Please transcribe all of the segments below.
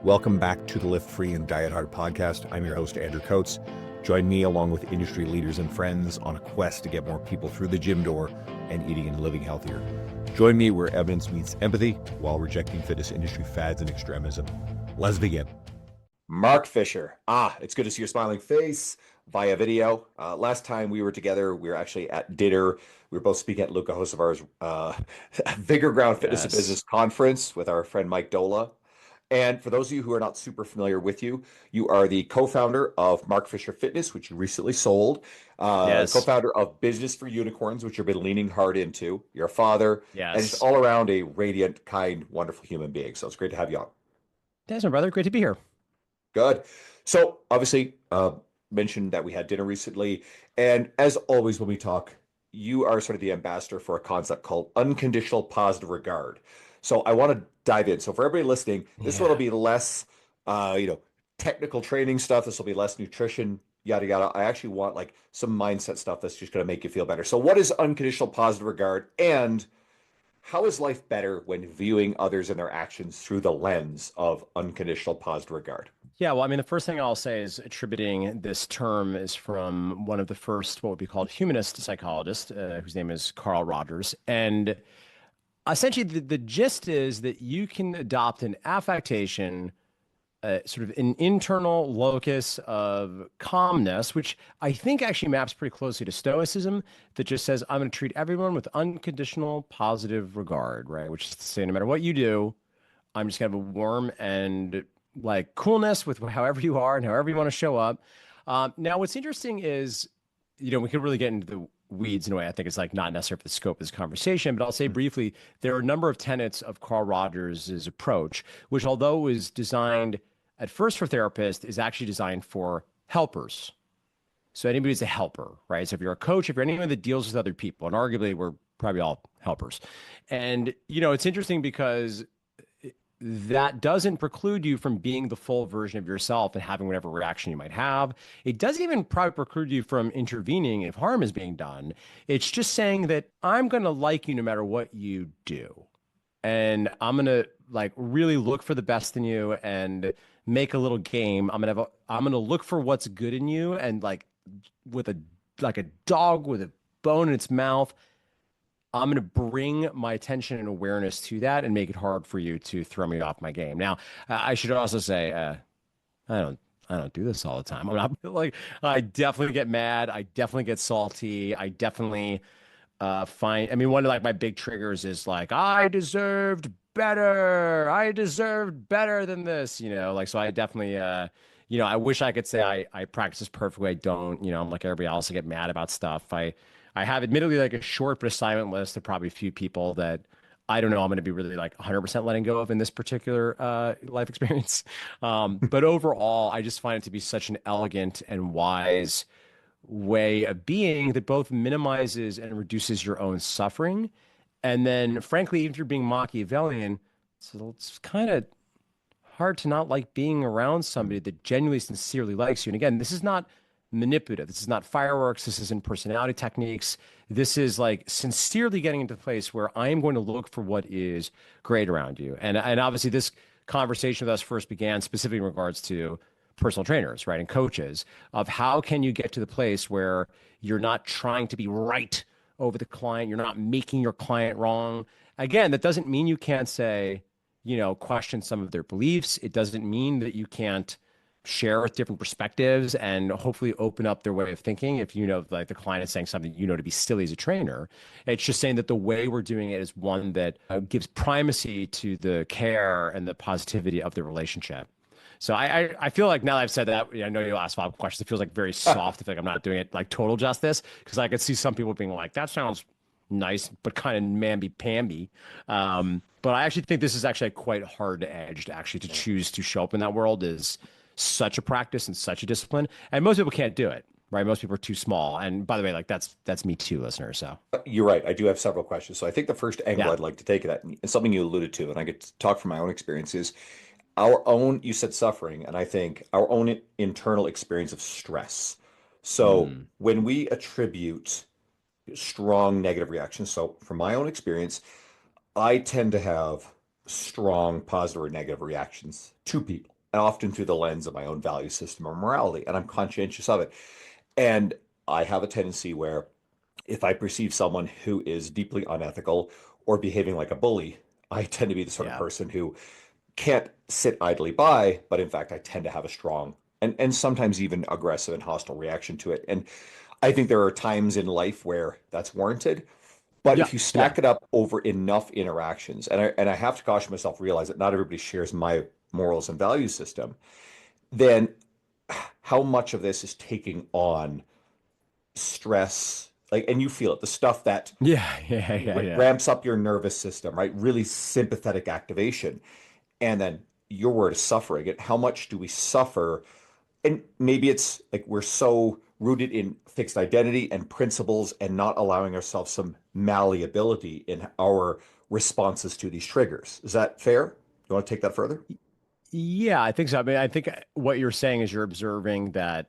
Welcome back to the Lift Free and Diet Hard podcast. I'm your host, Andrew Coates. Join me along with industry leaders and friends on a quest to get more people through the gym door and eating and living healthier. Join me where evidence meets empathy while rejecting fitness industry fads and extremism. Let's begin. Mark Fisher. It's good to see your smiling face via video. Last time we were together, we were actually at dinner. We were both speaking at Luca Hosevar's Vigor Ground Fitness and Business Conference with our friend Mike Dola. And for those of you who are not super familiar with you, you are the co-founder of Mark Fisher Fitness, which you recently sold. Co-founder of Business for Unicorns, which you've been leaning hard into. You're a father, and just all around a radiant, kind, wonderful human being. So it's great to have you on. Thanks, my brother. Great to be here. Good. So obviously, mentioned that we had dinner recently. And as always, when we talk, you are sort of the ambassador for a concept called unconditional positive regard. So I want to dive in. So for everybody listening, this one will be less, technical training stuff. This will be less nutrition, yada, yada. I actually want like some mindset stuff that's just going to make you feel better. So what is unconditional positive regard? And how is life better when viewing others and their actions through the lens of unconditional positive regard? Yeah, well, I mean, the first thing I'll say is attributing this term is from one of the first, what would be called humanist psychologists, whose name is Carl Rogers. And essentially, the gist is that you can adopt an affectation, sort of an internal locus of calmness, which I think actually maps pretty closely to Stoicism, that just says, I'm going to treat everyone with unconditional positive regard, right? Which is to say, no matter what you do, I'm just going to have a warm and like coolness with however you are and however you want to show up. Now, what's interesting is, we could really get into the weeds in a way. I think it's like not necessary for the scope of this conversation, but I'll say briefly, there are a number of tenets of Carl Rogers' approach, which although was designed at first for therapists, is actually designed for helpers. So anybody who's a helper, right? So if you're a coach, if you're anyone that deals with other people, and arguably we're probably all helpers. And, it's interesting because that doesn't preclude you from being the full version of yourself and having whatever reaction you might have. It doesn't even probably preclude you from intervening if harm is being done. It's just saying that I'm going to like you no matter what you do. And I'm going to like really look for the best in you and make a little game. I'm going to look for what's good in you, and like a dog with a bone in its mouth, I'm going to bring my attention and awareness to that and make it hard for you to throw me off my game. Now, I should also say, I don't do this all the time. I'm not like, I definitely get mad. I definitely get salty. I definitely one of like my big triggers is like, I deserved better. I deserved better than this, so I definitely, I wish I could say I practice this perfectly. I don't, I'm like everybody else. I get mad about stuff. I have admittedly like a short but assignment list of probably a few people that I don't know I'm going to be really like 100% letting go of in this particular life experience. But overall, I just find it to be such an elegant and wise way of being that both minimizes and reduces your own suffering. And then, frankly, if you're being Machiavellian, it's kind of hard to not like being around somebody that genuinely, sincerely likes you. And again, this is not manipulative. This is not fireworks. This isn't personality techniques. This is like sincerely getting into a place where I am going to look for what is great around you. And obviously this conversation with us first began specifically in regards to personal trainers, right? And coaches, of how can you get to the place where you're not trying to be right over the client. You're not making your client wrong. Again, that doesn't mean you can't say, question some of their beliefs. It doesn't mean that you can't share with different perspectives and hopefully open up their way of thinking. If like the client is saying something to be silly as a trainer, it's just saying that the way we're doing it is one that gives primacy to the care and the positivity of the relationship. So I feel like now that I've said that, I know you'll ask follow-up questions. It feels like very soft. I feel like I'm not doing it like total justice, because I could see some people being like, that sounds nice, but kind of mamby-pamby. But I actually think this is actually quite hard-edged actually to choose to show up in that world is such a practice and such a discipline. And most people can't do it, right? Most people are too small. And by the way, like that's me too, listener. So you're right. I do have several questions. So I think the first angle I'd like to take that, and something you alluded to, and I get to talk from my own experiences, our own, you said suffering, and I think our own internal experience of stress. So when we attribute strong negative reactions, so from my own experience, I tend to have strong positive or negative reactions to people, and often through the lens of my own value system or morality, and I'm conscientious of it. And I have a tendency where if I perceive someone who is deeply unethical or behaving like a bully, I tend to be the sort of Yeah. person who can't sit idly by, but in fact, I tend to have a strong and sometimes even aggressive and hostile reaction to it. And I think there are times in life where that's warranted. But Yeah. if you Yeah. stack it up over enough interactions, and I have to caution myself, realize that not everybody shares my morals and value system, then how much of this is taking on stress, like, and you feel it, the stuff that Yeah. Yeah. Yeah. Yeah. ramps up your nervous system, right? Really sympathetic activation. And then your word is suffering. And how much do we suffer? And maybe it's like we're so rooted in fixed identity and principles and not allowing ourselves some malleability in our responses to these triggers. Is that fair? You want to take that further? Yeah, I think so. I mean, I think what you're saying is you're observing that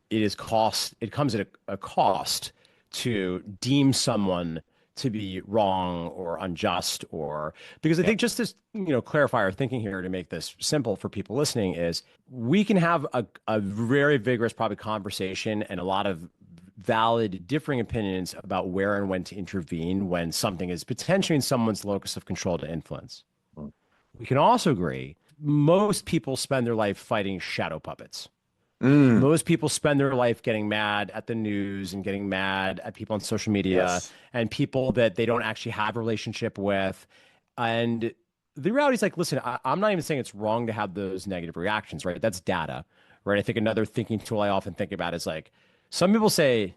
it comes at a cost to deem someone to be wrong or unjust or because I Yeah. think just to, clarify our thinking here to make this simple for people listening is we can have a very vigorous probably conversation and a lot of valid differing opinions about where and when to intervene when something is potentially in someone's locus of control to influence. We can also agree most people spend their life fighting shadow puppets. Mm, Most people spend their life getting mad at the news and getting mad at people on social media yes. and people that they don't actually have a relationship with. And the reality is like, listen, I'm not even saying it's wrong to have those negative reactions, right? That's data, right? I think another thinking tool I often think about is like, some people say,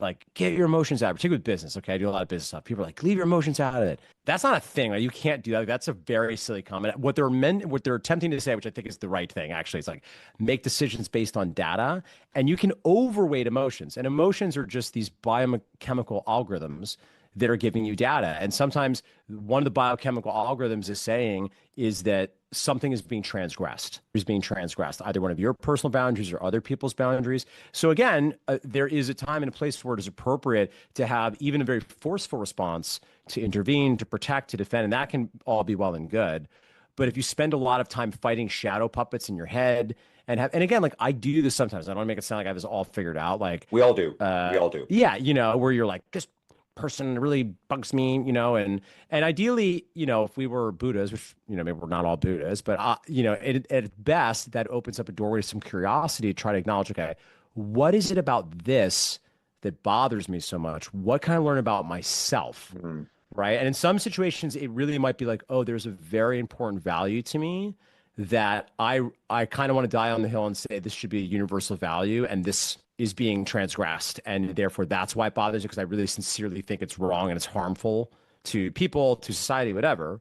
like, get your emotions out, particularly with business. Okay. I do a lot of business stuff. People are like, leave your emotions out of it. That's not a thing. Right? You can't do that. That's a very silly comment. What they're attempting to say, which I think is the right thing, actually, it's like make decisions based on data, and you can overweight emotions. And emotions are just these biochemical algorithms that are giving you data. And sometimes one of the biochemical algorithms is saying is that something is being transgressed, either one of your personal boundaries or other people's boundaries. So again, there is a time and a place where it is appropriate to have even a very forceful response to intervene, to protect, to defend, and that can all be well and good. But if you spend a lot of time fighting shadow puppets in your head and again, like I do this sometimes. I don't want to make it sound like I have this all figured out. Like, We all do. We all do. yeah, where you're like, this person really bugs me, and ideally, if we were Buddhas, which, maybe we're not all Buddhas, but, at best, that opens up a doorway to some curiosity to try to acknowledge, okay, what is it about this that bothers me so much? What can I learn about myself? Mm, Right. And in some situations, it really might be like, oh, there's a very important value to me that I kind of want to die on the hill and say this should be a universal value and this is being transgressed. And therefore, that's why it bothers you because I really sincerely think it's wrong and it's harmful to people, to society, whatever.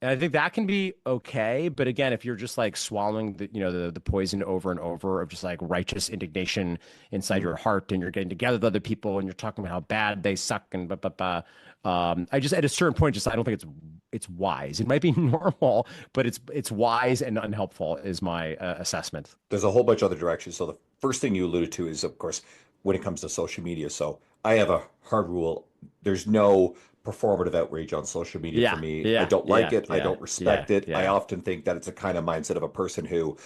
And I think that can be okay. But again, if you're just like swallowing the poison over and over of just like righteous indignation inside mm. your heart and you're getting together with other people and you're talking about how bad they suck and blah, blah, blah. I just at a certain point, just I don't think it's wise. It might be normal, but it's wise and unhelpful is my assessment. There's a whole bunch of other directions. So the first thing you alluded to is, of course, when it comes to social media. So I have a hard rule. There's no performative outrage on social media for Yeah, me. I yeah, don't like yeah, it. I yeah, don't yeah, respect it. I yeah. often think that it's a kind of mindset of a person who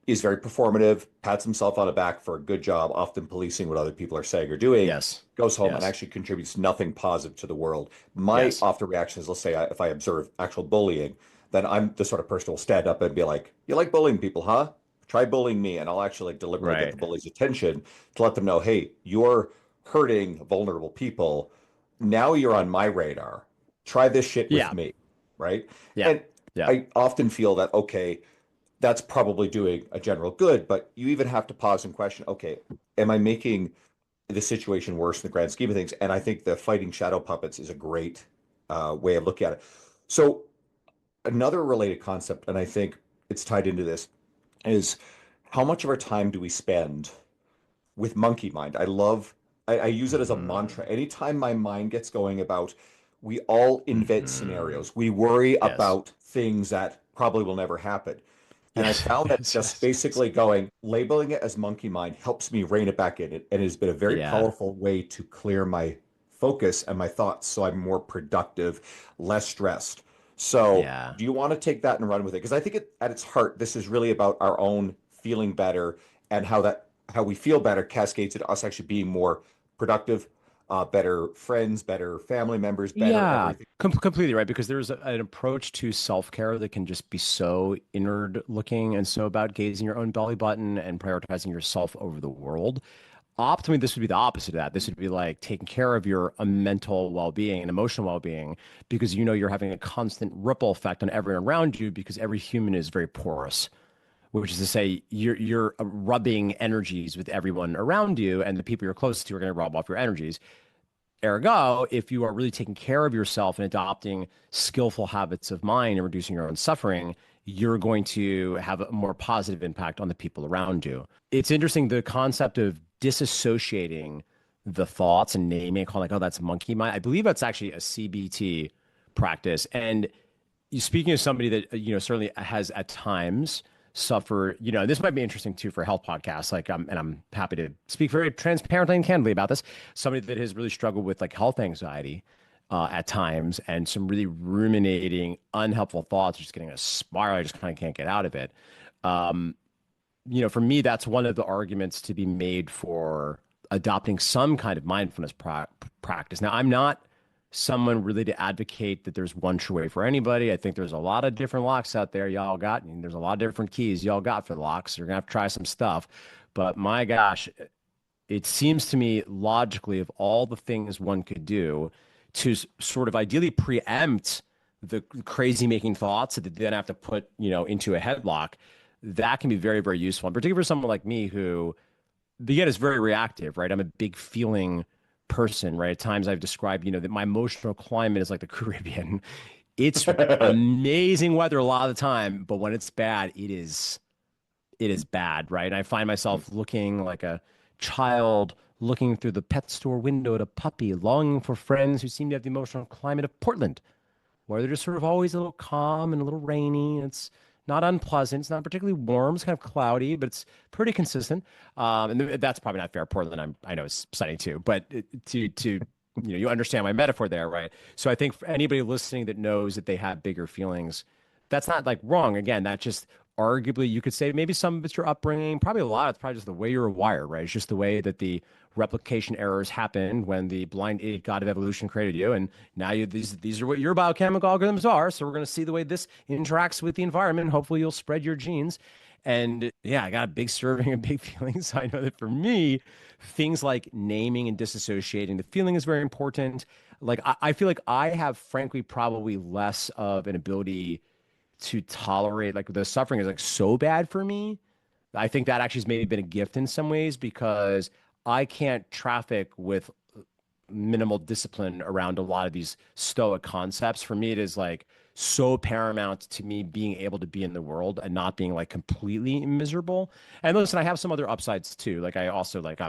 is very performative, pats himself on the back for a good job, often policing what other people are saying or doing, Yes, goes home and yes, actually contributes nothing positive to the world. My yes. often reaction is, let's say if I observe actual bullying, then I'm the sort of person who will stand up and be like, you like bullying people, huh? Try bullying me. And I'll actually like deliberately get Right. the bully's attention to let them know, hey, you're hurting vulnerable people. Now you're on my radar. Try this shit with Yeah, me. Right. yeah, And yeah. I often feel that, okay, that's probably doing a general good, but you even have to pause and question, okay, am I making the situation worse in the grand scheme of things? And I think the fighting shadow puppets is a great way of looking at it. So another related concept, and I think it's tied into this, is how much of our time do we spend with monkey mind? I use it as a mantra. Mhm. Anytime my mind gets going about, we all invent Mhm. scenarios. We worry Yes. about things that probably will never happen. And I Yes. found that Yes. just Yes. Yes. basically going, labeling it as monkey mind helps me rein it back in. And it has been a very Yeah. powerful way to clear my focus and my thoughts so I'm more productive, less stressed. So Yeah. do you want to take that and run with it? Because I think at its heart, this is really about our own feeling better and how we feel better cascades into us actually being more productive, better friends, better family members, better Yeah, everything. completely right. Because there's an approach to self-care that can just be so inward looking and so about gazing your own belly button and prioritizing yourself over the world. Optimally, this would be the opposite of that. This would be like taking care of your mental well-being and emotional well-being because you know you're having a constant ripple effect on everyone around you because every human is very porous, which is to say you're rubbing energies with everyone around you, and the people you're closest to are going to rub off your energies. Ergo, if you are really taking care of yourself and adopting skillful habits of mind and reducing your own suffering, you're going to have a more positive impact on the people around you. It's interesting the concept of disassociating the thoughts and naming it, calling like, oh, that's monkey mind. I believe that's actually a CBT practice. And speaking of somebody that certainly has at times suffered, this might be interesting too for a health podcast. Like, and I'm happy to speak very transparently and candidly about this. Somebody that has really struggled with like health anxiety at times, and some really ruminating, unhelpful thoughts, just getting a spiral. I just kind of can't get out of it. For me, that's one of the arguments to be made for adopting some kind of mindfulness practice. Now, I'm not someone really to advocate that there's one true way for anybody. I think there's a lot of different locks out there y'all got, and there's a lot of different keys y'all got for the locks. You're gonna have to try some stuff. But my gosh, it seems to me logically of all the things one could do to sort of ideally preempt the crazy making thoughts that they then have to put, into a headlock, that can be very, very useful. And particularly for someone like me who, again, is very reactive, right? I'm a big feeling person, right? At times I've described, that my emotional climate is like the Caribbean. It's amazing weather a lot of the time, but when it's bad, it is bad, right? And I find myself looking like a child looking through the pet store window at a puppy, longing for friends who seem to have the emotional climate of Portland, where they're just sort of always a little calm and a little rainy. It's not unpleasant. It's not particularly warm. It's kind of cloudy, but it's pretty consistent. And that's probably not fair. Portland, I know is sunny too, but you understand my metaphor there, right? So I think for anybody listening that knows that they have bigger feelings, that's not like wrong. Again, that just arguably you could say maybe some of it's your upbringing, probably a lot. It's probably just the way you're wired, right? It's just the way that the replication errors happened when the blind idiot god of evolution created you, and now these are what your biochemical algorithms are. So we're going to see the way this interacts with the environment. And hopefully, you'll spread your genes. And yeah, I got a big serving and big feelings. I know that for me, things like naming and disassociating the feeling is very important. Like I feel like I have, frankly, probably less of an ability to tolerate like the suffering is like so bad for me. I think that actually has maybe been a gift in some ways because I can't traffic with minimal discipline around a lot of these stoic concepts. For me, it is like so paramount to me being able to be in the world and not being like completely miserable. And listen, I have some other upsides too. Like I also like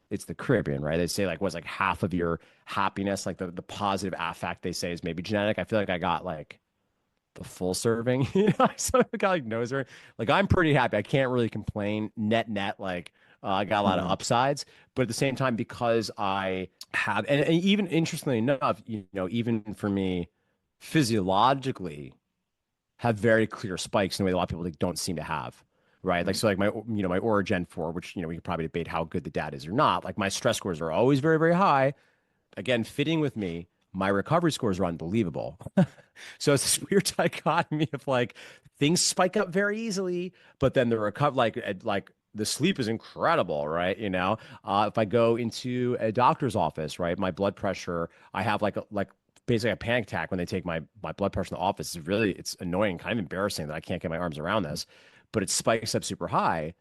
it's the Caribbean, right? They say like what's like half of your happiness, like the positive affect they say is maybe genetic. I feel like I got like the full serving, so I got like nose ring. Like I'm pretty happy. I can't really complain. Net, like I got a lot of upsides, but at the same time, because I have, and even interestingly enough, even for me, physiologically, have very clear spikes in a way that a lot of people like, don't seem to have. Right. Like, so like my Aura Gen 4, which, we can probably debate how good the data is or not. Like my stress scores are always very, very high. Again, fitting with me, my recovery scores are unbelievable. So it's this weird dichotomy of like things spike up very easily, but then the recover like the sleep is incredible, right? If I go into a doctor's office, right, my blood pressure, I have like basically a panic attack when they take my blood pressure in the office. It's annoying, kind of embarrassing that I can't get my arms around this, but it spikes up super high.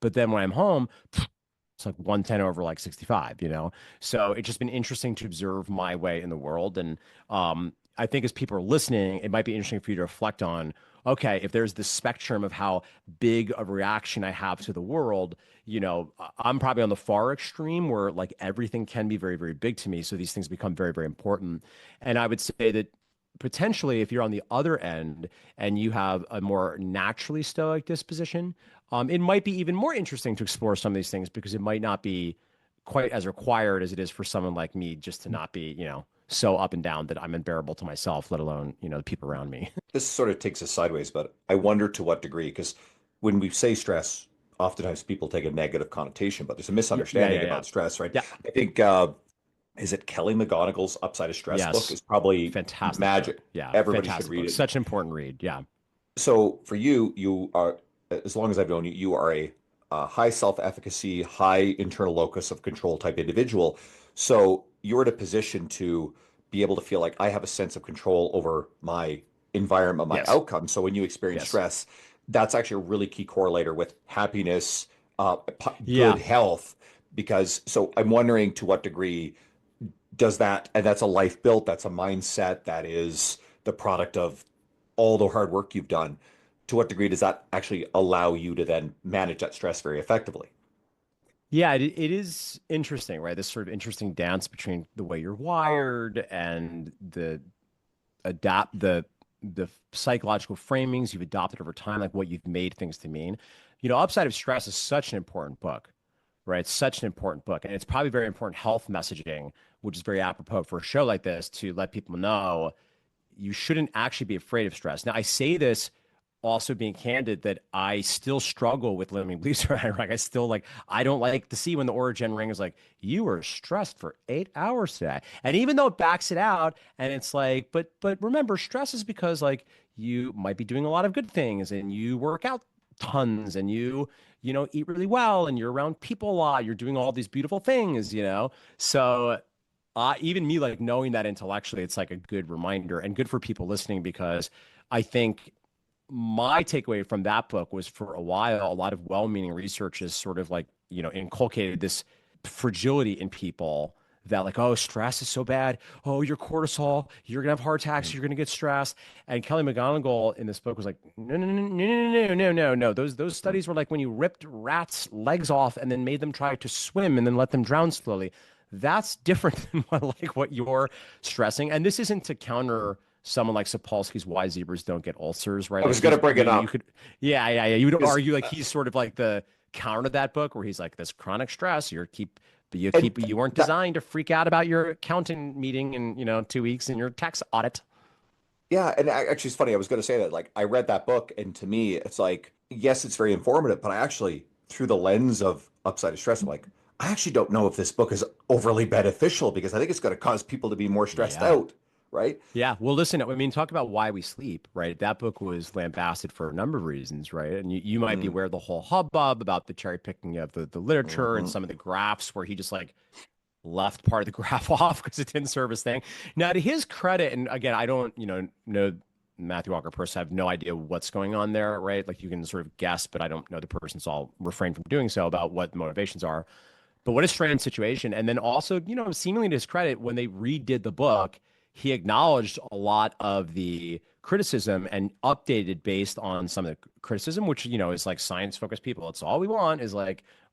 But then when I'm home, it's like 110 over like 65. So it's just been interesting to observe my way in the world. And I think as people are listening, it might be interesting for you to reflect on, okay, if there's this spectrum of how big a reaction I have to the world, I'm probably on the far extreme where like everything can be very, very big to me. So these things become very, very important. And I would say that potentially if you're on the other end and you have a more naturally stoic disposition, it might be even more interesting to explore some of these things because it might not be quite as required as it is for someone like me just to not be, so up and down that I'm unbearable to myself, let alone, the people around me. This sort of takes us sideways, but I wonder to what degree, because when we say stress, oftentimes people take a negative connotation, but there's a Yeah, yeah, misunderstanding yeah, yeah. about stress, right? Yeah. I think, is it Kelly McGonigal's Upside of Stress book Yes. is probably Fantastic book. magic. Yeah. Everybody should Fantastic read book. it. Such an important read. Yeah. So for you, you are, as long as I've known you, you are a high self-efficacy, high internal locus of control type individual. So you're in a position to be able to feel like I have a sense of control over my environment, my Yes. outcome. So when you experience Yes. stress, that's actually a really key correlator with happiness, good Yeah. health. Because so I'm wondering to what degree does that, and that's a life built, that's a mindset, that is the product of all the hard work you've done. To what degree does that actually allow you to then manage that stress very effectively? Yeah, it is interesting, right? This sort of interesting dance between the way you're wired and the psychological framings you've adopted over time, like what you've made things to mean. Upside of Stress is such an important book, right? It's such an important book. And it's probably very important health messaging, which is very apropos for a show like this to let people know you shouldn't actually be afraid of stress. Now, I say this also being candid that I still struggle with limiting beliefs around Iraq. I still I don't like to see when the Origin ring is like, you were stressed for 8 hours today. And even though it backs it out and it's like, but remember, stress is because you might be doing a lot of good things and you work out tons and you eat really well and you're around people a lot. You're doing all these beautiful things. So even me knowing that intellectually, it's like a good reminder and good for people listening because I think my takeaway from that book was for a while, a lot of well-meaning research is sort of inculcated this fragility in people that oh, stress is so bad. Oh, your cortisol, you're gonna have heart attacks, you're gonna get stressed. And Kelly McGonigal in this book was like, no, no, no, no, no, no, no, no, no. Those studies were when you ripped rats' legs off and then made them try to swim and then let them drown slowly. That's different than what you're stressing. And this isn't to counter someone like Sapolsky's why zebras don't get ulcers, right? I was going to bring it you up could, yeah, yeah, yeah. You would because, argue he's sort of the counter to that book where he's like this chronic stress. and You weren't that, designed to freak out about your accounting meeting in 2 weeks and your tax audit. yeah, and actually, it's funny. I was going to say that, I read that book, and to me, it's like, yes, it's very informative, but I actually, through the lens of Upside of Stress, I'm like, I actually don't know if this book is overly beneficial because I think it's going to cause people to be more stressed Yeah. out, right? Yeah. Well, listen, I mean, talk about why we sleep, right? That book was lambasted for a number of reasons, right? And you might be Mm, aware of the whole hubbub about the cherry picking of the literature and mhm. some of the graphs where he just left part of the graph off because it didn't serve his thing. Now, to his credit, and again, I don't, know Matthew Walker person. I have no idea what's going on there, right? You can sort of guess, but I don't know the person, so I'll refrain from doing so about what the motivations are. But what a strange situation. And then also, seemingly to his credit, when they redid the book, he acknowledged a lot of the criticism and updated based on some of the criticism, which, is science focused people. It's all we want is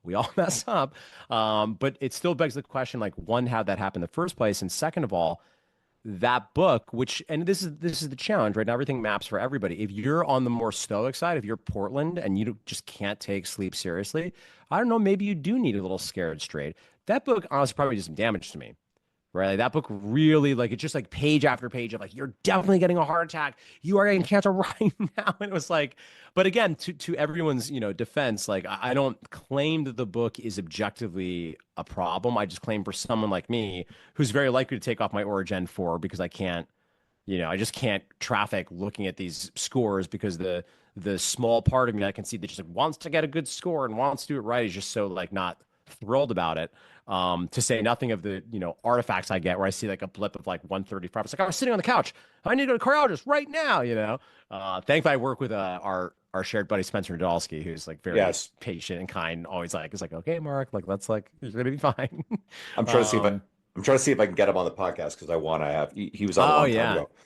we all mess up. But it still begs the question, one, how'd that happen in the first place? And second of all, that book, which, and this is the challenge, right? Now everything maps for everybody. If you're on the more stoic side, if you're Portland and you just can't take sleep seriously, I don't know, maybe you do need a little scared straight. That book honestly probably did some damage to me, right? That book really, it's just page after page of you're definitely getting a heart attack. You are getting cancer right now. And it was but again, to everyone's, defense, I don't claim that the book is objectively a problem. I just claim for someone like me who's very likely to take off my Origin 4 because I can't, I just can't traffic looking at these scores because the small part of me I can see that just wants to get a good score and wants to do it right is just so not thrilled about it. To say nothing of the artifacts I get where I see a blip of 135. It's I was sitting on the couch. I need to go to a cardiologist right now. Thankfully I work with our shared buddy Spencer Nadolski, who's very Yes, patient and kind. Always is okay, Mark, let's you're gonna be fine. I'm trying to see if um, I can get him on the podcast because I want to have. He was on a oh long time yeah, ago. yeah,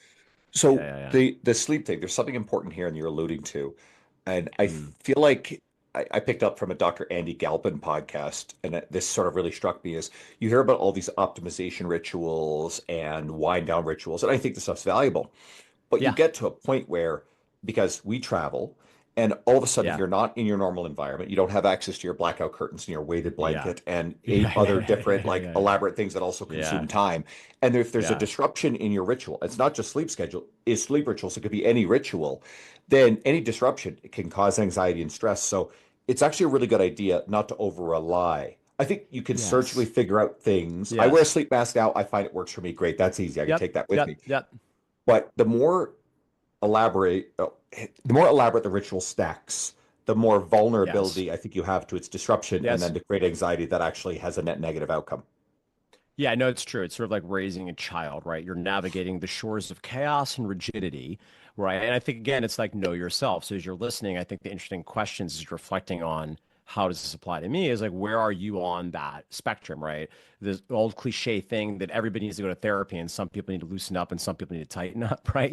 So yeah, yeah. the sleep thing, there's something important here, and you're alluding to, and I Mm. feel like I picked up from a Dr. Andy Galpin podcast, and this sort of really struck me is you hear about all these optimization rituals and wind down rituals, and I think this stuff's valuable, but you Yeah. get to a point where because we travel And all of a sudden, Yeah. you're not in your normal environment. You don't have access to your blackout curtains and your weighted Yeah. blanket and eight Yeah. other Yeah. different, Yeah. like, Yeah. elaborate things that also Yeah. consume time. And if there's a Yeah. disruption in your ritual, it's not just sleep schedule, it's sleep rituals. It could be any ritual. Then any disruption can cause anxiety and stress. So it's actually a really good idea not to over rely. I think you can surgically Yes. figure out things. I wear a Yes. sleep mask now. I find it works for me great. That's easy. I can Yep. take that with Yep. me. Yep. But elaborate, the more elaborate the ritual stacks, the more Yes. vulnerability I think you have to its disruption, and Yes. then to create anxiety that actually has a net negative outcome. Yeah, no, it's true. It's sort of like raising a child, right? You're navigating the shores of chaos and rigidity, right? And I think, again, it's like know yourself. So as you're listening, I think the interesting questions is reflecting on how does this apply to me is like, where are you on that spectrum, right? The old cliche thing that everybody needs to go to therapy and some people need to loosen up and some people need to tighten up, right?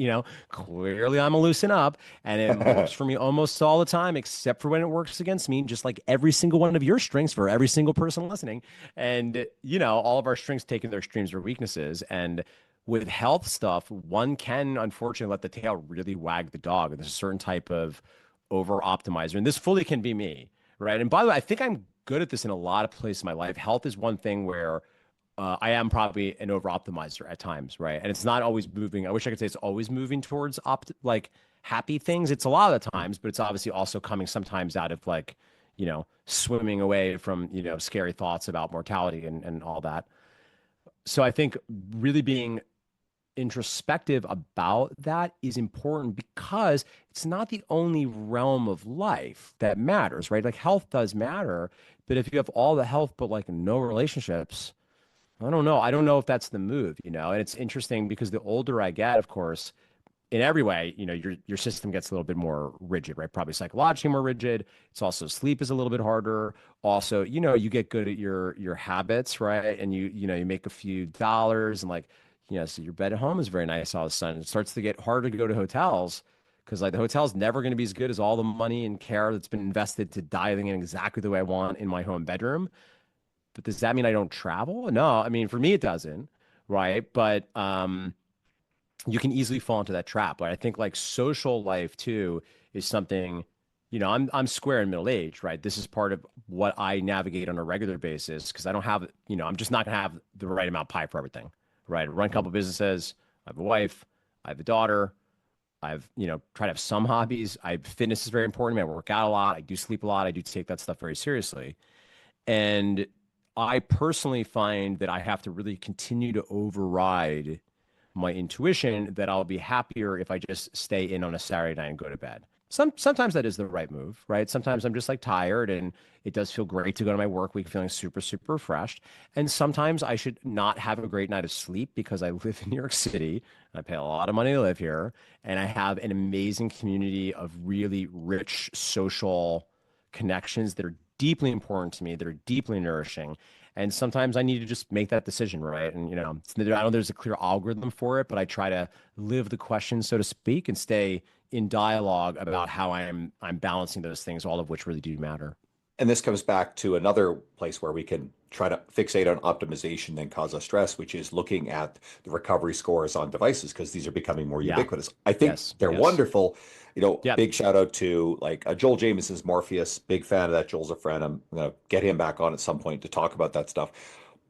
Clearly I'm a loosen up and it works for me almost all the time, except for when it works against me, just like every single one of your strengths for every single person listening. And, all of our strengths taking their streams or weaknesses. And with health stuff, one can unfortunately let the tail really wag the dog. And there's a certain type of over optimizer. And this fully can be me, right? And by the way, I think I'm good at this in a lot of places in my life. Health is one thing where I am probably an over optimizer at times, right? And it's not always moving. I wish I could say it's always moving towards like happy things. It's a lot of the times, but it's obviously also coming sometimes out of like, swimming away from, scary thoughts about mortality and all that. So I think really being introspective about that is important because it's not the only realm of life that matters, right? Like health does matter, but if you have all the health but like no relationships, I don't know. I don't know if that's the move, And it's interesting because the older I get, of course, in every way, your system gets a little bit more rigid, right? Probably psychologically more rigid. It's also sleep is a little bit harder. Also, you get good at your habits, right? And you make a few dollars and like, so your bed at home is very nice all of a sudden. It starts to get harder to go to hotels because like the hotel's never going to be as good as all the money and care that's been invested to dialing in exactly the way I want in my home bedroom. But does that mean I don't travel? No, I mean for me it doesn't, right? But you can easily fall into that trap. But I think like social life too is something, I'm square in middle age, right? This is part of what I navigate on a regular basis because I don't have, I'm just not gonna have the right amount of pie for everything, right? I run a couple of businesses, I have a wife, I have a daughter, I've, try to have some hobbies. Fitness is very important to me. I work out a lot, I do sleep a lot, I do take that stuff very seriously. And I personally find that I have to really continue to override my intuition that I'll be happier if I just stay in on a Saturday night and go to bed. Sometimes that is the right move, right? Sometimes I'm just like tired and it does feel great to go to my work week feeling super, super refreshed. And sometimes I should not have a great night of sleep because I live in New York City. I pay a lot of money to live here. And I have an amazing community of really rich social connections that are deeply important to me, that are deeply nourishing. And sometimes I need to just make that decision, right? And I don't know there's a clear algorithm for it, but I try to live the question, so to speak, and stay in dialogue about how I'm balancing those things, all of which really do matter. And this comes back to another place where we can try to fixate on optimization and cause us stress, which is looking at the recovery scores on devices because these are becoming more Yeah. ubiquitous. I think Yes. they're Yes. wonderful. Yep. Big shout out to like Joel Jamison's Morpheus. Big fan of that. Joel's a friend. I'm gonna get him back on at some point to talk about that stuff.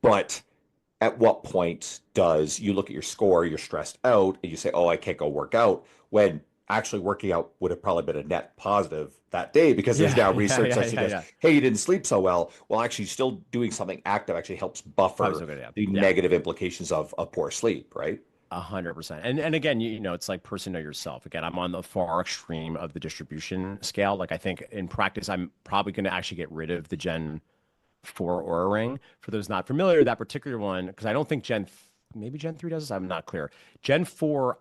But at what point does you look at your score, you're stressed out, and you say, "Oh, I can't go work out," when actually working out would have probably been a net positive that day because there's Yeah. now Yeah. research Yeah. that Yeah. suggests, Yeah. hey, you didn't sleep so well. Well, actually, still doing something active actually helps Probably buffer so good. Yeah. the Yeah. negative implications of poor sleep, right? 100%. And again, it's like person know yourself. Again, I'm on the far extreme of the distribution scale. Like I think in practice, I'm probably going to actually get rid of the Gen 4 Oura ring. For those not familiar, that particular one, because I don't think maybe Gen 3 does this. I'm not clear. Gen 4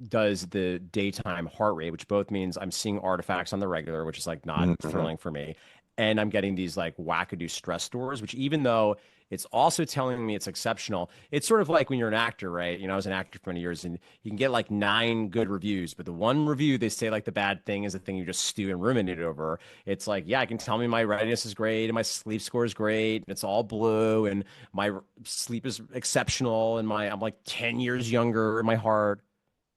does the daytime heart rate, which both means I'm seeing artifacts on the regular, which is like not Mhm. thrilling for me. And I'm getting these like wackadoo stress scores, which even though it's also telling me it's exceptional, it's sort of like when you're an actor, right? I was an actor for many years and you can get like 9 good reviews, but the one review they say like the bad thing is the thing you just stew and ruminate over. It's like, yeah, I can tell me my readiness is great and my sleep score is great and it's all blue and my sleep is exceptional and I'm like 10 years younger in my heart.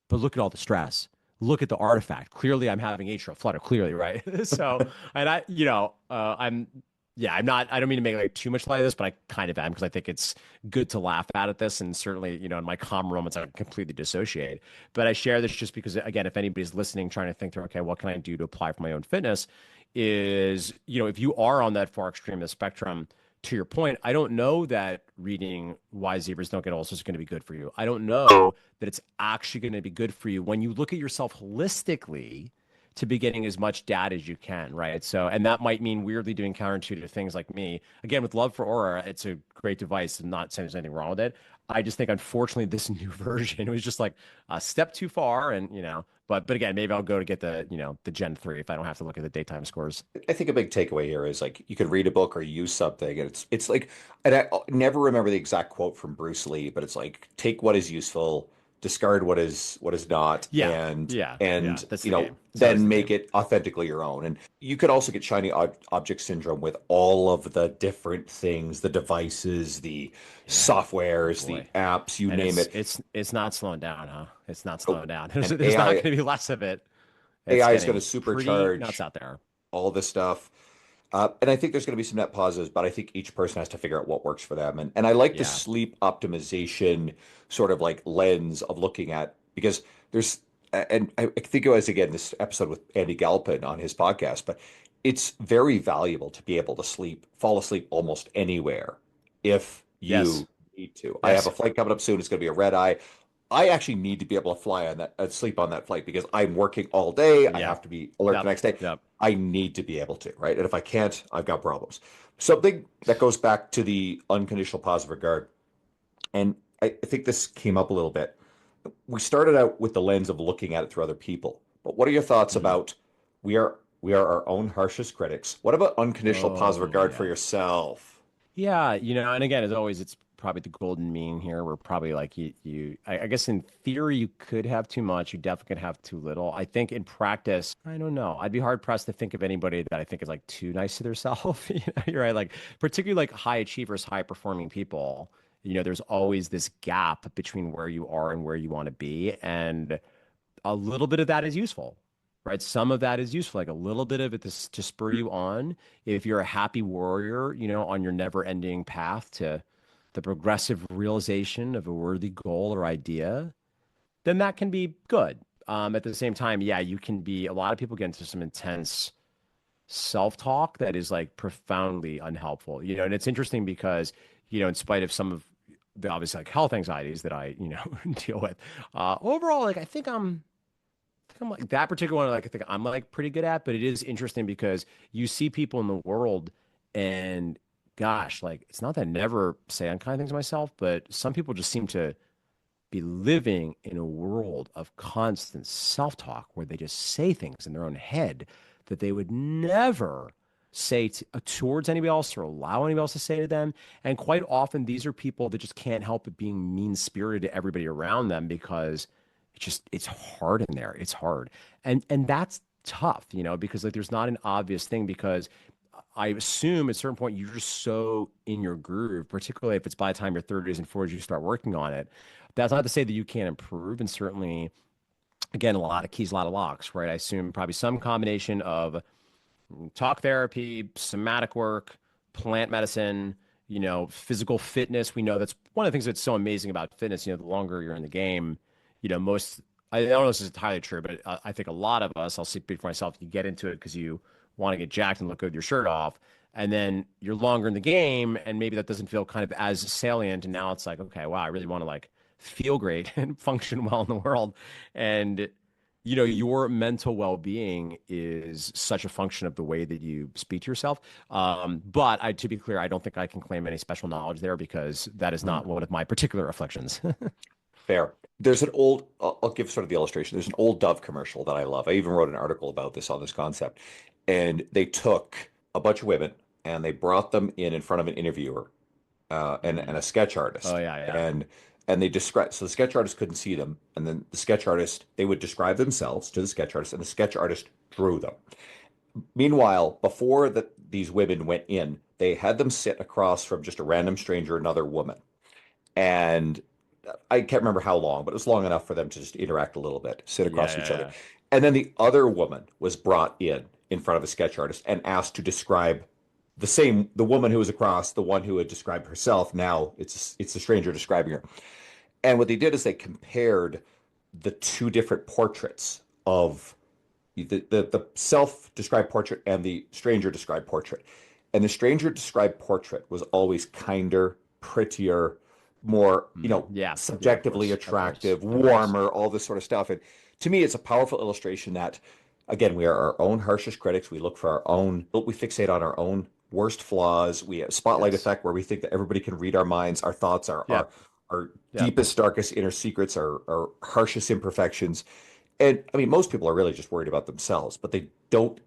But look at all the stress. look at the artifact. Clearly, I'm having atrial flutter. Clearly, right? So, and I'm not. I don't mean to make like too much light of this, but I kind of am because I think it's good to laugh at this, and certainly, in my calm moments, I completely dissociate. But I share this just because, again, if anybody's listening, trying to think through, okay, what can I do to apply for my own fitness? Is if you are on that far extreme of the spectrum, to your point, I don't know that reading Why Zebras Don't Get Ulcers is going to be good for you. I don't know that it's actually going to be good for you when you look at yourself holistically to be getting as much data as you can, right? So, and that might mean weirdly doing counterintuitive things like me. Again, with love for Oura, it's a great device. I'm not saying there's anything wrong with it. I just think, unfortunately, this new version was just like a step too far, and but again, maybe I'll go to get the Gen 3 if I don't have to look at the daytime scores. I think a big takeaway here is like you could read a book or use something, and it's like, and I never remember the exact quote from Bruce Lee, but it's like take what is useful, discard what is not, Yeah, and yeah, yeah. and That's you the know game. It's always then the make game. it authentically your own. And you could also get shiny object syndrome with all of the different things, the devices, the Yeah. Oh softwares, the boy. apps, you And name it's it. it's it's not slowing down, huh? It's not Oh, slowing down. and There's not going to be less of it. It's AI is going getting to pretty nuts supercharge out there. all this stuff. And I think there's going to be some net positives, but I think each person has to figure out what works for them. And I like the Yeah. sleep optimization sort of like lens of looking at, because there's, and I think it was again this episode with Andy Galpin on his podcast, but it's very valuable to be able to fall asleep almost anywhere if Yes. you need to. I have a Yes. flight coming up soon. It's going to be a red eye. I actually need to be able to fly on that, sleep on that flight because I'm working all day. I Yeah. have to be alert the Yep. next day. Yep. I need to be able to, right? And if I can't, I've got problems. Something that goes back to the unconditional positive regard, and I think this came up a little bit. We started out with the lens of looking at it through other people, but what are your thoughts Mhm. about we are our own harshest critics? What about unconditional positive Oh regard for yeah. yourself? Yeah, and again, as always, it's probably the golden mean here. We're probably like I guess in theory you could have too much, you definitely could have too little. I think in practice, I don't know. I'd be hard pressed to think of anybody that I think is like too nice to themselves. You're right. Like particularly like high achievers, high performing people. There's always this gap between where you are and where you want to be, and a little bit of that is useful, right? Some of that is useful, like a little bit of it to spur you on. If you're a happy warrior, on your never ending path to the progressive realization of a worthy goal or idea, then that can be good. At the same time, yeah, a lot of people get into some intense self talk that is like profoundly unhelpful, and it's interesting because, in spite of some of the obvious like health anxieties that I, deal with, overall, like I'm like that particular one, like I think I'm like pretty good at, but it is interesting because you see people in the world and gosh, like it's not that I never say unkind things to myself, but some people just seem to be living in a world of constant self-talk where they just say things in their own head that they would never say towards anybody else or allow anybody else to say to them. And quite often, these are people that just can't help it being mean-spirited to everybody around them because it's hard in there. It's hard, and that's tough, because like there's not an obvious thing because I assume at a certain point you're just so in your groove, particularly if it's by the time your 30s and 40s you start working on it. That's not to say that you can't improve, and certainly, again, a lot of keys, a lot of locks, right? I assume probably some combination of talk therapy, somatic work, plant medicine, physical fitness. We know that's one of the things that's so amazing about fitness. The longer you're in the game, most, I don't know if this is entirely true, but I think a lot of us, I'll speak for myself, you get into it because you want to get jacked and look good with your shirt off. And then you're longer in the game, and maybe that doesn't feel kind of as salient. And now it's like, okay, wow, I really want to like feel great and function well in the world. And your mental well-being is such a function of the way that you speak to yourself. But to be clear, I don't think I can claim any special knowledge there because that is Hmm. not one of my particular afflictions. Fair. I'll give sort of the illustration. There's an old Dove commercial that I love. I even wrote an article about this on this concept. And they took a bunch of women and they brought them in front of an interviewer Mhm. and a sketch Oh artist. yeah, yeah. And they describe, so the sketch artist couldn't see them. And then the sketch artist, they would describe themselves to the sketch artist and the sketch artist drew them. Meanwhile, before these women went in, they had them sit across from just a random stranger, another woman. And I can't remember how long, but it was long enough for them to just interact a little bit, sit Yeah, across each yeah, other. yeah. And then the other woman was brought in front of a sketch artist and asked to describe the woman who was across, the one who had described herself. Now it's the stranger describing her. And what they did is they compared the two different portraits of the self-described portrait and the stranger described portrait. And the stranger described portrait was always kinder, prettier, more, Yeah, yeah, of subjectively course, of course, attractive, of course. warmer, all this sort of stuff. And to me, it's a powerful illustration that, again, we are our own harshest critics. We look for our own, we fixate on our own worst flaws. We have spotlight Yes. effect where we think that everybody can read our minds, our thoughts, Yep. our Yep. deepest, darkest inner secrets, our harshest imperfections. And I mean, most people are really just worried about themselves, but they don't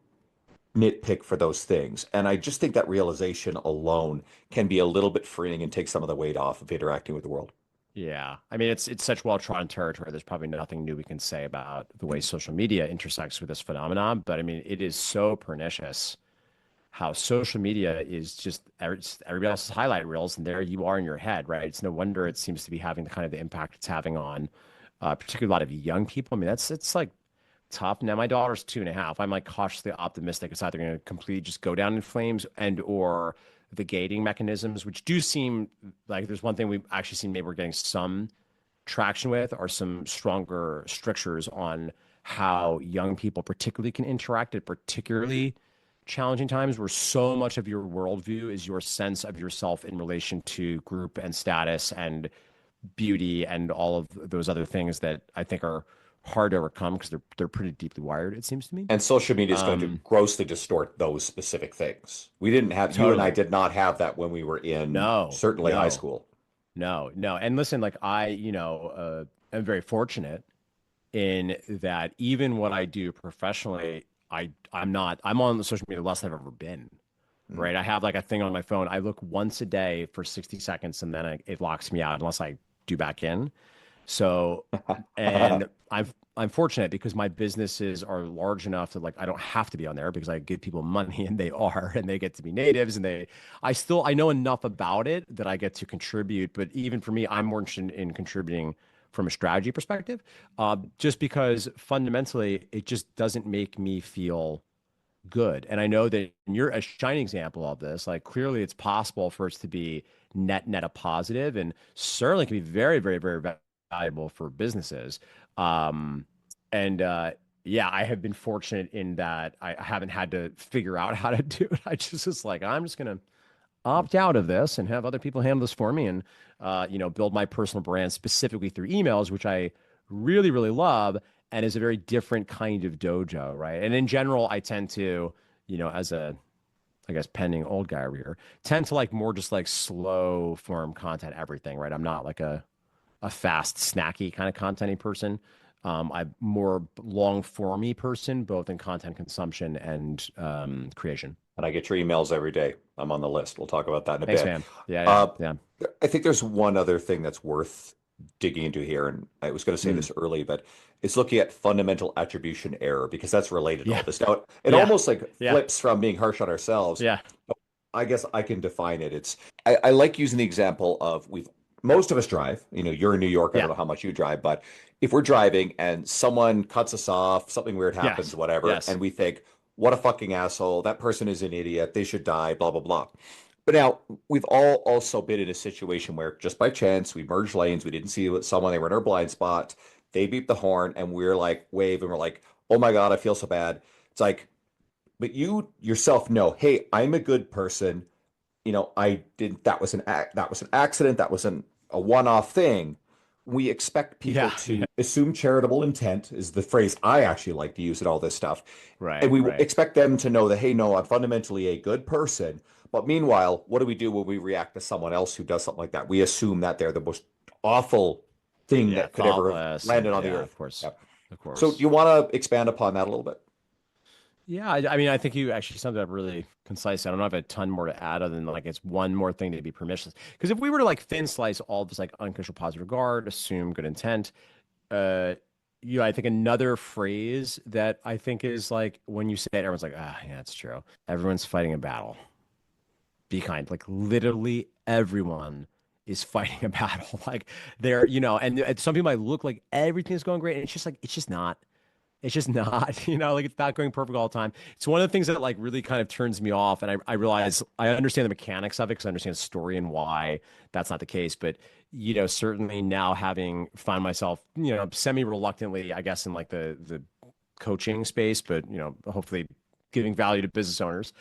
nitpick for those things. And I just think that realization alone can be a little bit freeing and take some of the weight off of interacting with the world. Yeah. I mean, it's such well-trodden territory. There's probably nothing new we can say about the way social media intersects with this phenomenon. But I mean, it is so pernicious how social media is just everybody else's highlight reels, and there you are in your head, right? It's no wonder it seems to be having the kind of the impact it's having on, particularly a lot of young people. I mean, it's like tough. Now my daughter's 2.5. I'm like cautiously optimistic. It's either going to completely just go down in flames and or the gating mechanisms, which do seem like there's one thing we've actually seen maybe we're getting some traction with are some stronger strictures on how young people particularly can interact at particularly challenging times where so much of your worldview is your sense of yourself in relation to group and status and beauty and all of those other things that I think are hard to overcome because they're pretty deeply wired, it seems to me. And social media is going to Um, grossly distort those specific things. We didn't have, you and I totally. did not have that when we were in No, certainly high no, school. no, no. And listen, like am very fortunate in that even what I do professionally, I'm on the social media less than I've ever been. Mm. Right. I have like a thing on my phone. I look once a day for 60 seconds and then it locks me out unless I do back in. So, and I'm fortunate because my businesses are large enough that like I don't have to be on there because I give people money and they are and they get to be natives and I know enough about it that I get to contribute. But even for me, I'm more interested in contributing from a strategy perspective, just because fundamentally it just doesn't make me feel good. And I know that you're a shining example of this. Like clearly it's possible for us to be net a positive and certainly can be very, very, very valuable for businesses. Um, and yeah, I have been fortunate in that I haven't had to figure out how to do it. I just was like, I'm just gonna opt out of this and have other people handle this for me and build my personal brand specifically through emails, which I really, really love and is a very different kind of dojo, right? And in general, I tend to, as a I guess pending old guy over here, tend to like more just like slow form content, everything, right? I'm not like a fast, snacky kind of contenty person. I'm more long formy person, both in content consumption and creation. And I get your emails every day. I'm on the list. We'll talk about that in a Thanks, bit. man. Yeah, yeah, Uh, yeah. I think there's one other thing that's worth digging into here, and I was going to say Mm. this early, but it's looking at fundamental attribution error because that's related to all Yeah, this. Now, it yeah, almost like yeah, flips from being harsh on ourselves. yeah, I guess I can define it. I like using the example of most of us drive. You're in New York. I don't yeah. know how much you drive, but if we're driving and someone cuts us off, something weird happens, Yes, whatever, yes. and we think, what a fucking asshole. That person is an idiot. They should die, blah, blah, blah. But now we've all also been in a situation where just by chance we merged lanes, we didn't see someone, they were in our blind spot, they beep the horn, and we're like wave and we're like, oh my God, I feel so bad. It's like, but you yourself know, hey, I'm a good person. I didn't, that was an accident, that wasn't a one-off thing. We expect people Yeah, to yeah. assume charitable intent is the phrase I actually like to use in all this stuff. And Right, we right. expect them to know that, hey, no, I'm fundamentally a good person. But meanwhile, what do we do when we react to someone else who does something like that? We assume that they're the most awful thing Yeah, that could ever have thoughtless landed and on the yeah, earth. Yeah. of So do course. you want to expand upon that a little bit? Yeah, I mean, I think you actually summed it up really concise. I don't have a ton more to add other than like it's one more thing to be permissionless. Because if we were to like thin slice all this like unconditional positive regard, assume good intent, uh, I think another phrase that I think is like when you say it, everyone's like, ah, yeah, it's true. Everyone's fighting a battle. Be kind. Like literally everyone is fighting a battle. Like they're, and some people might look like everything's going great. And it's just like, it's just not. It's just not, like it's not going perfect all the time. It's one of the things that like really kind of turns me off. And I realize I understand the mechanics of it because I understand the story and why that's not the case. But, certainly now having found myself, semi-reluctantly, I guess, in like the coaching space, but, hopefully giving value to business owners.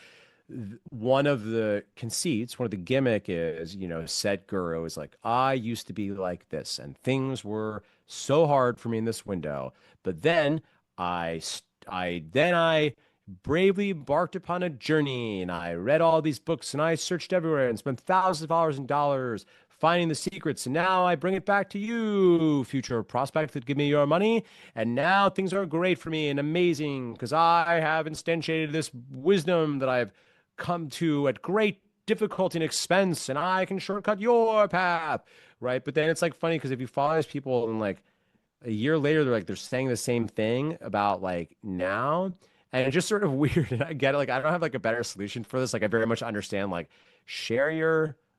One of the conceits, one of the gimmick is, said guru is like, I used to be like this and things were so hard for me in this window. But then I bravely embarked upon a journey and I read all these books and I searched everywhere and spent thousands of dollars finding the secrets. And now I bring it back to you, future prospect that give me your money. And now things are great for me and amazing because I have instantiated this wisdom that I've come to at great difficulty and expense and I can shortcut your path. Right. But then it's like funny because if you follow these people and like, a year later, they're saying the same thing about like now. And it's just sort of weird. And I get it. Like, I don't have like a better solution for this. Like, I very much understand, like,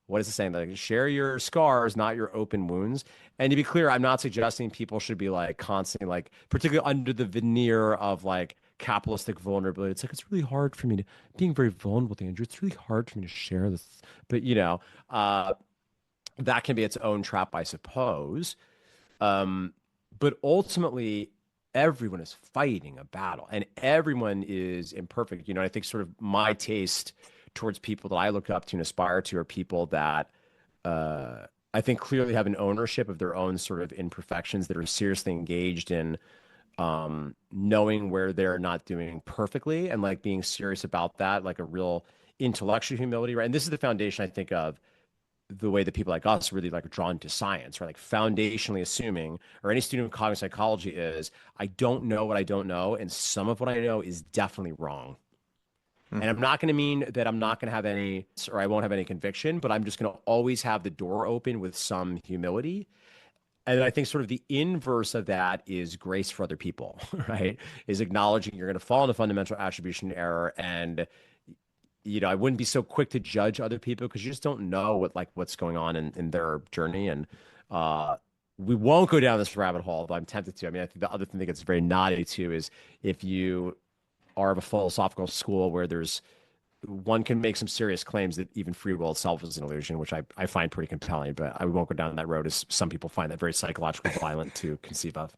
what is it saying? Like, share your scars, not your open wounds. And to be clear, I'm not suggesting people should be like constantly, like, particularly under the veneer of like capitalistic vulnerability. It's like, it's really hard for me to, being very vulnerable, Andrew. It's really hard for me to share this. But, that can be its own trap, I suppose. But ultimately, everyone is fighting a battle and everyone is imperfect. I think sort of my taste towards people that I look up to and aspire to are people that I think clearly have an ownership of their own sort of imperfections, that are seriously engaged in knowing where they're not doing perfectly and like being serious about that, like a real intellectual humility, right? And this is the foundation, I think, of the way that people like us really like are drawn to science, right? Like foundationally assuming, or any student of cognitive psychology is, I don't know what I don't know, and some of what I know is definitely wrong. And I'm not going to mean that I'm not going to have any, or I won't have any conviction, but I'm just going to always have the door open with some humility. And I think sort of the inverse of that is grace for other people, right? Is acknowledging you're going to fall into fundamental attribution error and I wouldn't be so quick to judge other people because you just don't know what's going on in their journey. And we won't go down this rabbit hole, but I'm tempted to. I mean, I think the other thing that gets very naughty too is if you are of a philosophical school where one can make some serious claims that even free will itself is an illusion, which I find pretty compelling, but I won't go down that road as some people find that very psychologically violent to conceive of.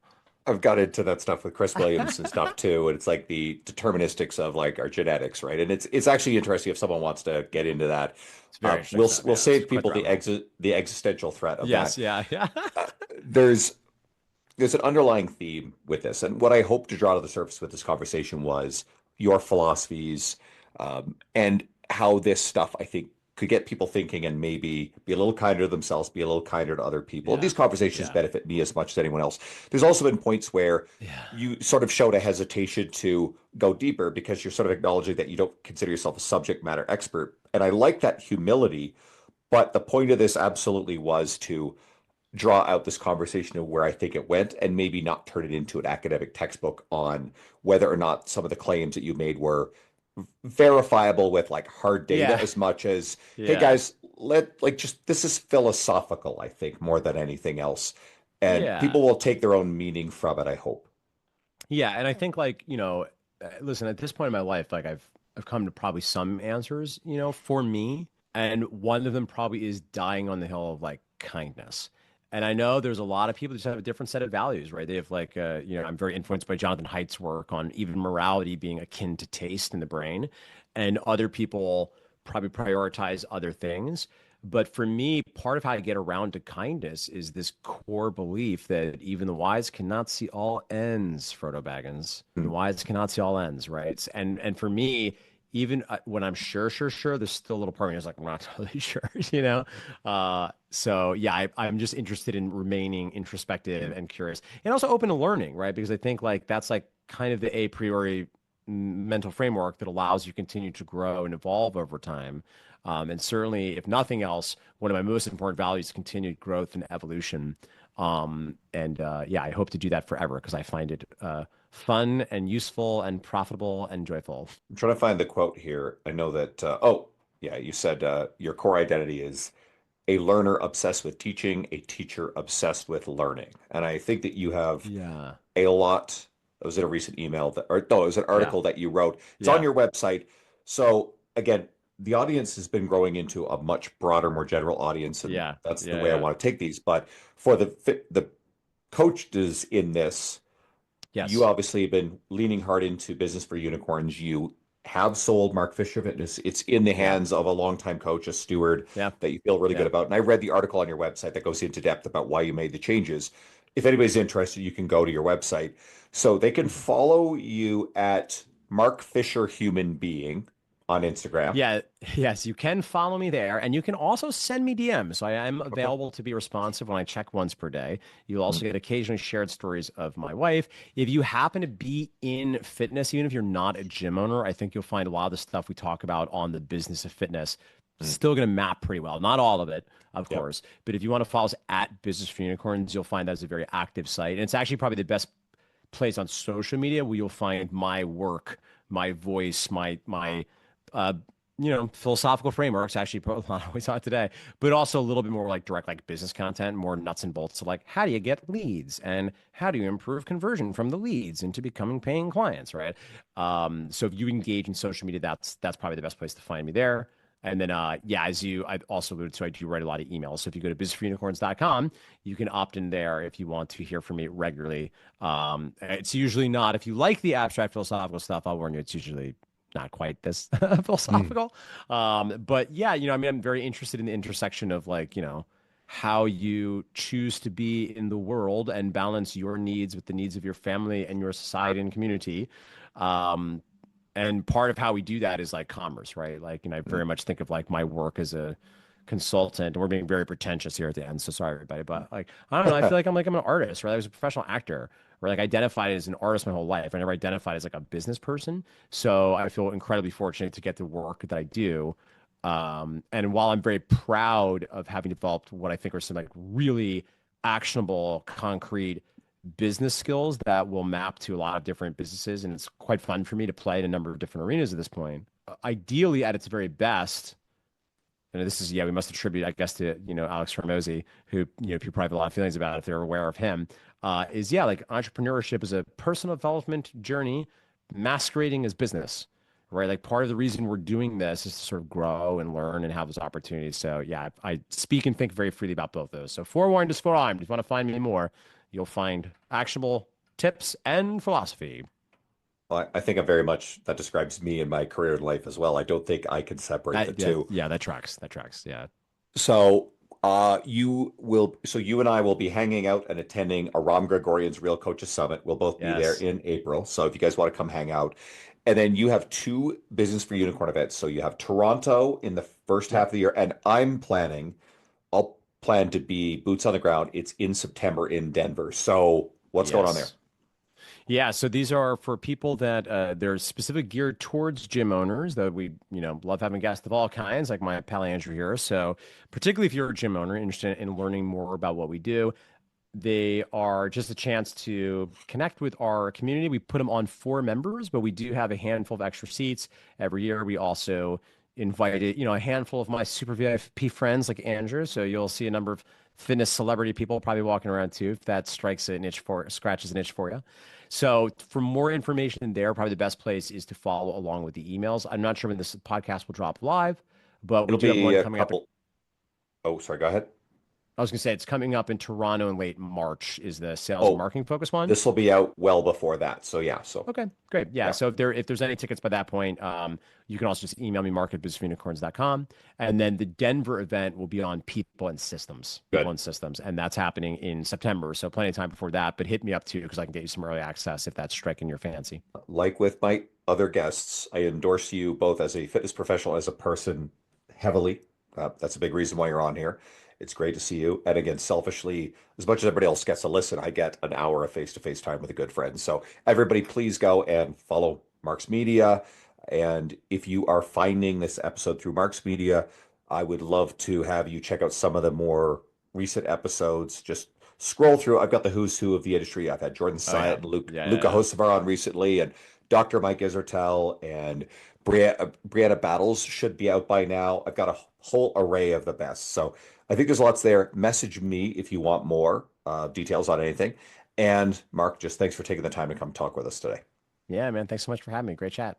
I've got into that stuff with Chris Williams and stuff too, and it's like the deterministics of like our genetics, right? And it's actually interesting if someone wants to get into that. It's very interesting We'll stuff, we'll yeah. save It's quite people the rabbit hole. the existential threat of Yes, that. yeah, yeah. There's an underlying theme with this, and what I hope to draw to the surface with this conversation was your philosophies, and how this stuff I think could get people thinking and maybe be a little kinder to themselves, be a little kinder to other people. Yeah, These conversations yeah, benefit me as much as anyone else. There's also been points where yeah. you sort of showed a hesitation to go deeper because you're sort of acknowledging that you don't consider yourself a subject matter expert. And I like that humility, but the point of this absolutely was to draw out this conversation of where I think it went and maybe not turn it into an academic textbook on whether or not some of the claims that you made were verifiable with like hard data, Yeah. as much as, hey Yeah. guys, just this is philosophical, I think, more than anything else. And Yeah. people will take their own meaning from it, I hope. Yeah. And I think like, listen, at this point in my life, like I've come to probably some answers, for me. And one of them probably is dying on the hill of like kindness. And I know there's a lot of people that just have a different set of values, right? They have like, I'm very influenced by Jonathan Haidt's work on even morality being akin to taste in the brain. And other people probably prioritize other things. But for me, part of how I get around to kindness is this core belief that even the wise cannot see all ends, Frodo Baggins. The Hmm. wise cannot see all ends, right? And for me, even when I'm sure, there's still a little part of me that's like, I'm not totally sure, So yeah, I'm just interested in remaining introspective and curious, and also open to learning, right? Because I think like that's like kind of the a priori mental framework that allows you to continue to grow and evolve over time. And certainly, if nothing else, one of my most important values is continued growth and evolution. Yeah, I hope to do that forever because I find it fun and useful and profitable and joyful. I'm trying to find the quote here. I know that, oh, yeah, you said your core identity is a learner obsessed with teaching, a teacher obsessed with learning. And I think that you have Yeah. a lot. It was in a recent email that, or no, it was an Yeah. article that you wrote. It's on Yeah. your website. So again, the audience has been growing into a much broader, more general audience, and Yeah. that's the Yeah. way I Yeah. want to take these. But for the coaches in this, you Yes. obviously have been leaning hard into business for unicorns. You have sold Mark Fisher Fitness. It's in the Yeah. hands of a longtime coach, a steward Yeah. that you feel really good Yeah. about. And I read the article on your website that goes into depth about why you made the changes. If anybody's interested, you can go to your website. So they can follow you at Mark Fisher Human Being on Instagram. Yeah, yes, you can follow me there, and you can also send me DMs. So I am Okay. available to be responsive when I check once per day. You'll also Mm. get occasionally shared stories of my wife. If you happen to be in fitness, even if you're not a gym owner, I think you'll find a lot of the stuff we talk about on the business of fitness Mm. still going to map pretty well. Not all of it, of Yep. course, but if you want to follow us at Business for Unicorns, you'll find that's a very active site, and it's actually probably the best place on social media where you'll find my work, my voice, my uh, philosophical frameworks, actually put a lot of we talked today, but also a little bit more like direct, like business content, more nuts and bolts of like, how do you get leads and how do you improve conversion from the leads into becoming paying clients, right? So if you engage in social media, that's probably the best place to find me there. And then, yeah, I also alluded to, I do write a lot of emails. So if you go to businessforunicorns.com, you can opt in there if you want to hear from me regularly. It's usually not, if you like the abstract philosophical stuff, I'll warn you, it's usually not quite this Mm. philosophical. But yeah, I mean, I'm very interested in the intersection of like, how you choose to be in the world and balance your needs with the needs of your family and your society and community. Um, and part of how we do that is like commerce, right? Like, I Mm. very much think of like my work as a consultant. And we're being very pretentious here at the end, so sorry everybody, but like, I don't know, I feel like I'm an artist, right? I was a professional actor, or like identified as an artist my whole life. I never identified as like a business person. So I feel incredibly fortunate to get the work that I do. And while I'm very proud of having developed what I think are some like really actionable, concrete business skills that will map to a lot of different businesses, and it's quite fun for me to play in a number of different arenas at this point. Ideally, at its very best, and this is, yeah, we must attribute, I guess, to Alex Hormozy, who people probably have a lot of feelings about if they're aware of him. Is, yeah, like entrepreneurship is a personal development journey masquerading as business, right? Like part of the reason we're doing this is to sort of grow and learn and have those opportunities. So yeah, I speak and think very freely about both those. So forewarned is forearmed. If you want to find me more, you'll find actionable tips and philosophy. Well, I think I'm very much that describes me and my career in life as well. I don't think I can separate the Yeah, two. yeah, that tracks. That tracks. Yeah. So you and I will be hanging out and attending a Ram Gregorian's Real Coaches Summit. We'll both be there Yes. in April. So if you guys want to come hang out. And then you have two Business for Unicorn events. So you have Toronto in the first half Yep. of the year, and I'll plan to be boots on the ground. It's in September in Denver. So what's going on there? Yes. Yeah, so these are for people that they're specific geared towards gym owners that we, love having guests of all kinds, like my pal Andrew here. So particularly if you're a gym owner interested in learning more about what we do, they are just a chance to connect with our community. We put them on for members, but we do have a handful of extra seats every year. We also invited, a handful of my super VIP friends like Andrew. So you'll see a number of fitness celebrity people probably walking around too, if that scratches an itch for you. So for more information there, probably the best place is to follow along with the emails. I'm not sure when this podcast will drop live, but we It'll do have be one a coming up. couple. Oh, sorry, go ahead. I was going to say it's coming up in Toronto in late March is the sales and Oh, marketing focus one. this will be out well before that. So yeah, so Okay, great. Yeah. yeah. So if there's any tickets by that point, you can also just email me, mark@businessforunicorns.com. And then the Denver event will be on people and systems, Good. and that's happening in September. So plenty of time before that, but hit me up too, because I can get you some early access if that's striking your fancy. Like with my other guests, I endorse you both as a fitness professional, as a person heavily. That's a big reason why you're on here. It's great to see you. And again, selfishly, as much as everybody else gets to listen, I get an hour of face-to-face time with a good friend. So everybody, please go and follow Mark's Media. And if you are finding this episode through Mark's Media, I would love to have you check out some of the more recent episodes. Just scroll through. I've got the who's who of the industry. I've had Jordan Oh yeah. Syatt and Yeah. Luca Yeah. Hocevar on recently, and Dr. Mike Isertel and Brianna Battles should be out by now. I've got a whole array of the best. So I think there's lots there. Message me if you want more details on anything. And Mark, just thanks for taking the time to come talk with us today. Yeah, man. Thanks so much for having me. Great chat.